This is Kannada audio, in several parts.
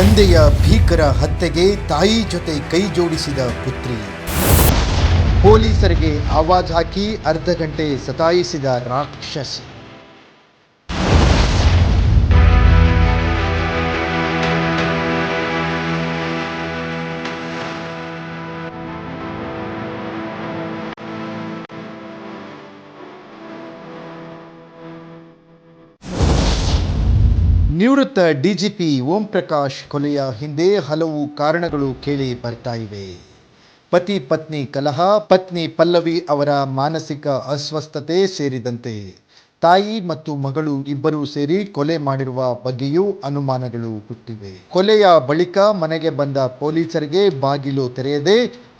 ತಂದೆಯ ಭೀಕರ ಹತ್ಯೆಗೆ ತಾಯಿ ಜೊತೆ ಕೈ ಜೋಡಿಸಿದ ಪುತ್ರಿ. ಪೊಲೀಸರಿಗೆ ಆವಾಜ್ ಹಾಕಿ ಅರ್ಧ ಗಂಟೆ ಸತಾಯಿಸಿದ ರಾಕ್ಷಸಿ. ನಿವೃತ್ತ ಡಿಜಿಪಿ ಓಂ ಪ್ರಕಾಶ್ ಕೊಲೆಯ ಹಿಂದೆ ಹಲವು ಕಾರಣಗಳು ಕೇಳಿ ಬರ್ತಾ ಇವೆ. ಪತಿ ಪತ್ನಿ ಕಲಹ, ಪತ್ನಿ ಪಲ್ಲವಿ ಅವರ ಮಾನಸಿಕ ಅಸ್ವಸ್ಥತೆ ಸೇರಿದಂತೆ ತಾಯಿ ಮತ್ತು ಮಗಳು ಇಬ್ಬರೂ ಸೇರಿ ಕೊಲೆ ಮಾಡಿರುವ ಬಗ್ಗೆಯೂ ಅನುಮಾನಗಳು ಹುಟ್ಟಿವೆ. ಕೊಲೆಯ ಬಳಿಕ ಮನೆಗೆ ಬಂದ ಪೊಲೀಸರಿಗೆ ಬಾಗಿಲು ತೆರೆಯದೆ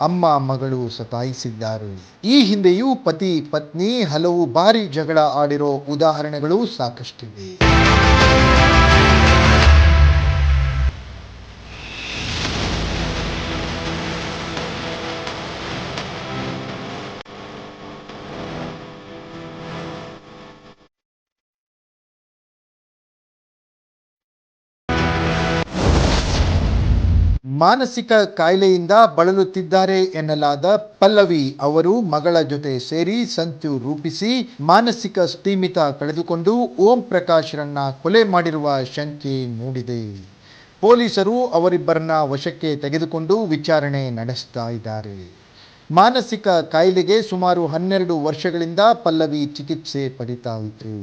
ಅಮ್ಮ ಮಗಳು ಸತಾಯಿಸಿದ್ದಾರೆ. ಈ ಹಿಂದೆಯೂ ಪತಿ ಪತ್ನಿ ಹಲವು ಬಾರಿ ಜಗಳ ಆಡಿರೋ ಉದಾಹರಣೆಗಳು ಸಾಕಷ್ಟಿವೆ. ಮಾನಸಿಕ ಕಾಯಿಲೆಯಿಂದ ಬಳಲುತ್ತಿದ್ದಾರೆ ಎನ್ನಲಾದ ಪಲ್ಲವಿ ಅವರು ಮಗಳ ಜೊತೆ ಸೇರಿ ಸಂಚು ರೂಪಿಸಿ ಮಾನಸಿಕ ಸ್ಥಿಮಿತ ಕಳೆದುಕೊಂಡು ಓಂ ಪ್ರಕಾಶ್ರನ್ನ ಕೊಲೆ ಮಾಡಿರುವ ಶಂಕೆ ಮೂಡಿದೆ. ಪೊಲೀಸರು ಅವರಿಬ್ಬರನ್ನ ವಶಕ್ಕೆ ತೆಗೆದುಕೊಂಡು ವಿಚಾರಣೆ ನಡೆಸ್ತಾ ಇದ್ದಾರೆ. ಮಾನಸಿಕ ಕಾಯಿಲೆಗೆ ಸುಮಾರು 12 ವರ್ಷಗಳಿಂದ ಪಲ್ಲವಿ ಚಿಕಿತ್ಸೆ ಪಡಿತಾ ಇದ್ರು.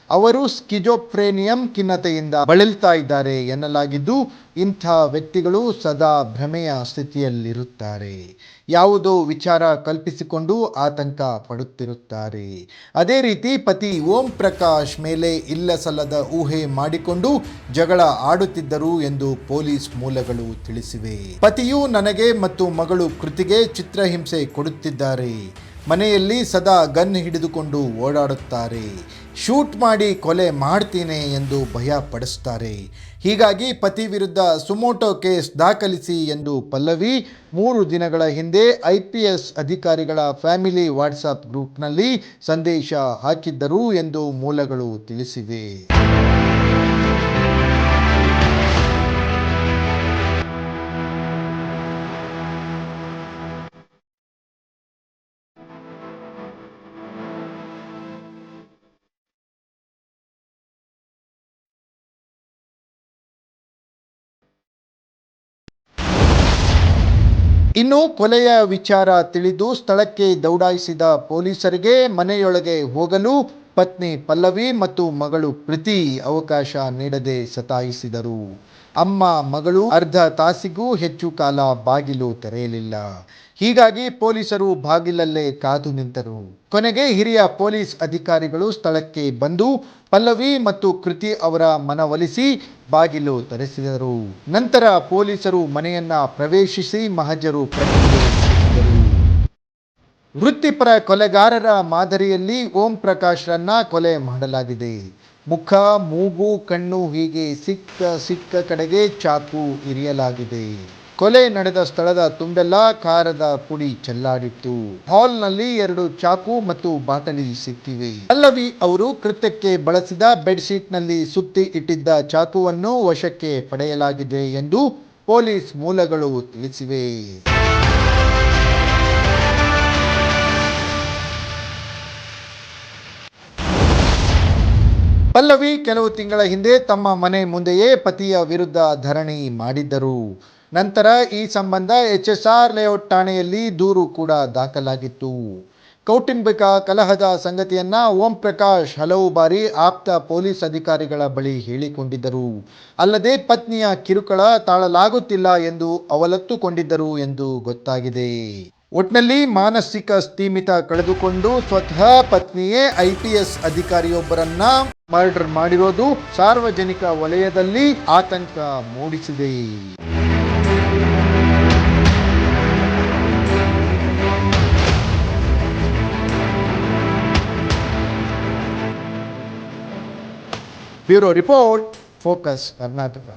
ಅವರು ಸ್ಕಿಜೋಫ್ರೇನಿಯಂ ಖಿನ್ನತೆಯಿಂದ ಬಳಲ್ತಾ ಇದ್ದಾರೆ ಎನ್ನಲಾಗಿದ್ದು, ಇಂಥ ವ್ಯಕ್ತಿಗಳು ಸದಾ ಭ್ರಮೆಯ ಸ್ಥಿತಿಯಲ್ಲಿರುತ್ತಾರೆ. ಯಾವುದೋ ವಿಚಾರ ಕಲ್ಪಿಸಿಕೊಂಡು ಆತಂಕ ಪಡುತ್ತಿರುತ್ತಾರೆ. ಅದೇ ರೀತಿ ಪತಿ ಓಂ ಪ್ರಕಾಶ್ ಮೇಲೆ ಇಲ್ಲಸಲ್ಲದ ಊಹೆ ಮಾಡಿಕೊಂಡು ಜಗಳ ಆಡುತ್ತಿದ್ದರು ಎಂದು ಪೊಲೀಸ್ ಮೂಲಗಳು ತಿಳಿಸಿವೆ. ಪತಿಯು ನನಗೆ ಮತ್ತು ಮಗಳು ಕೃತಿಗೆ ಚಿತ್ರಹಿಂಸೆ ಕೊಡುತ್ತಿದ್ದಾರೆ. ಮನೆಯಲ್ಲಿ ಸದಾ ಗನ್ ಹಿಡಿದುಕೊಂಡು ಓಡಾಡುತ್ತಾರೆ. ಶೂಟ್ ಮಾಡಿ ಕೊಲೆ ಮಾಡ್ತೀನಿ ಎಂದು ಭಯ ಪಡಿಸ್ತಾರೆ. ಹೀಗಾಗಿ ಪತಿ ವಿರುದ್ಧ ಸುಮೋಟೋ ಕೇಸ್ ದಾಖಲಿಸಿ ಎಂದು ಪಲ್ಲವಿ 3 ದಿನಗಳ ಹಿಂದೆ IPS ಅಧಿಕಾರಿಗಳ ಫ್ಯಾಮಿಲಿ ವಾಟ್ಸಪ್ ಗ್ರೂಪ್ನಲ್ಲಿ ಸಂದೇಶ ಹಾಕಿದ್ದರು ಎಂದು ಮೂಲಗಳು ತಿಳಿಸಿವೆ. ಇನ್ನು ಕೊಲೆಯ ವಿಚಾರ ತಿಳಿದು ಸ್ಥಳಕ್ಕೆ ದೌಡಾಯಿಸಿದ ಪೊಲೀಸರಿಗೆ ಮನೆಯೊಳಗೆ ಹೋಗಲು ಪತ್ನಿ ಪಲ್ಲವಿ ಮತ್ತು ಮಗಳು ಕೃತಿ ಅವಕಾಶ ನೀಡದೆ ಸತಾಯಿಸಿದರು. ಅಮ್ಮ ಮಗಳು ಅರ್ಧ ತಾಸಿಗೂ ಹೆಚ್ಚು ಕಾಲ ಬಾಗಿಲು ತೆರೆಯಲಿಲ್ಲ. ಹೀಗಾಗಿ ಪೊಲೀಸರು ಬಾಗಿಲಲ್ಲೇ ಕಾದು ನಿಂತರು. ಕೊನೆಗೆ ಹಿರಿಯ ಪೊಲೀಸ್ ಅಧಿಕಾರಿಗಳು ಸ್ಥಳಕ್ಕೆ ಬಂದು ಪಲ್ಲವಿ ಮತ್ತು ಕೃತಿ ಅವರ ಮನವೊಲಿಸಿ ಬಾಗಿಲು ತೆರೆಸಿದರು. ನಂತರ ಪೊಲೀಸರು ಮನೆಯನ್ನ ಪ್ರವೇಶಿಸಿ ಮಹಜರು ಪ್ರಕ್ರಿಯೆ ನಡೆಸಿದರು. ವೃತ್ತಿಪರ ಕೊಲೆಗಾರರ ಮಾದರಿಯಲ್ಲಿ ಓಂ ಪ್ರಕಾಶ್ರನ್ನ ಕೊಲೆ ಮಾಡಲಾಗಿದೆ. ಮುಖ, ಮೂಗು, ಕಣ್ಣು ಹೀಗೆ ಸಿಕ್ಕ ಕಡೆಗೆ ಚಾಕು ಇರಿಯಲಾಗಿದೆ. ಕೊಲೆ ನಡೆದ ಸ್ಥಳದ ತುಂಬೆಲ್ಲ ಖಾರದ ಪುಡಿ ಚೆಲ್ಲಾಡಿತ್ತು. ಹಾಲ್ನಲ್ಲಿ 2 ಚಾಕು ಮತ್ತು ಬಾಟಲಿ ಸಿಕ್ಕಿವೆ. ಪಲ್ಲವಿ ಅವರು ಕೃತ್ಯಕ್ಕೆ ಬಳಸಿದ ಬೆಡ್ಶೀಟ್ನಲ್ಲಿ ಸುತ್ತಿ ಇಟ್ಟಿದ್ದ ಚಾಕುವನ್ನು ವಶಕ್ಕೆ ಪಡೆಯಲಾಗಿದೆ ಎಂದು ಪೊಲೀಸ್ ಮೂಲಗಳು ತಿಳಿಸಿವೆ. ಪಲ್ಲವಿ ಕೆಲವು ತಿಂಗಳ ಹಿಂದೆ ತಮ್ಮ ಮನೆ ಮುಂದೆಯೇ ಪತಿಯ ವಿರುದ್ಧ ಧರಣಿ ಮಾಡಿದ್ದರು. ನಂತರ ಈ ಸಂಬಂಧ HSR ಲೇಔಟ್ ಠಾಣೆಯಲ್ಲಿ ದೂರು ಕೂಡ ದಾಖಲಾಗಿತ್ತು. ಕೌಟುಂಬಿಕ ಕಲಹದ ಸಂಗತಿಯನ್ನ ಓಂ ಪ್ರಕಾಶ್ ಹಲವು ಬಾರಿ ಆಪ್ತ ಪೊಲೀಸ್ ಅಧಿಕಾರಿಗಳ ಬಳಿ ಹೇಳಿಕೊಂಡಿದ್ದರು. ಅಲ್ಲದೆ ಪತ್ನಿಯ ಕಿರುಕುಳ ತಾಳಲಾಗುತ್ತಿಲ್ಲ ಎಂದು ಅವಲತ್ತುಕೊಂಡಿದ್ದರು ಎಂದು ಗೊತ್ತಾಗಿದೆ. ಒಟ್ನಲ್ಲಿ ಮಾನಸಿಕ ಸ್ಥಿಮಿತ ಕಳೆದುಕೊಂಡು ಸ್ವತಃ ಪತ್ನಿಯೇ IPS ಅಧಿಕಾರಿಯೊಬ್ಬರನ್ನ ಮರ್ಡರ್ ಮಾಡಿರೋದು ಸಾರ್ವಜನಿಕ ವಲಯದಲ್ಲಿ ಆತಂಕ ಮೂಡಿಸಿದೆ. Bureau report, focus Karnataka.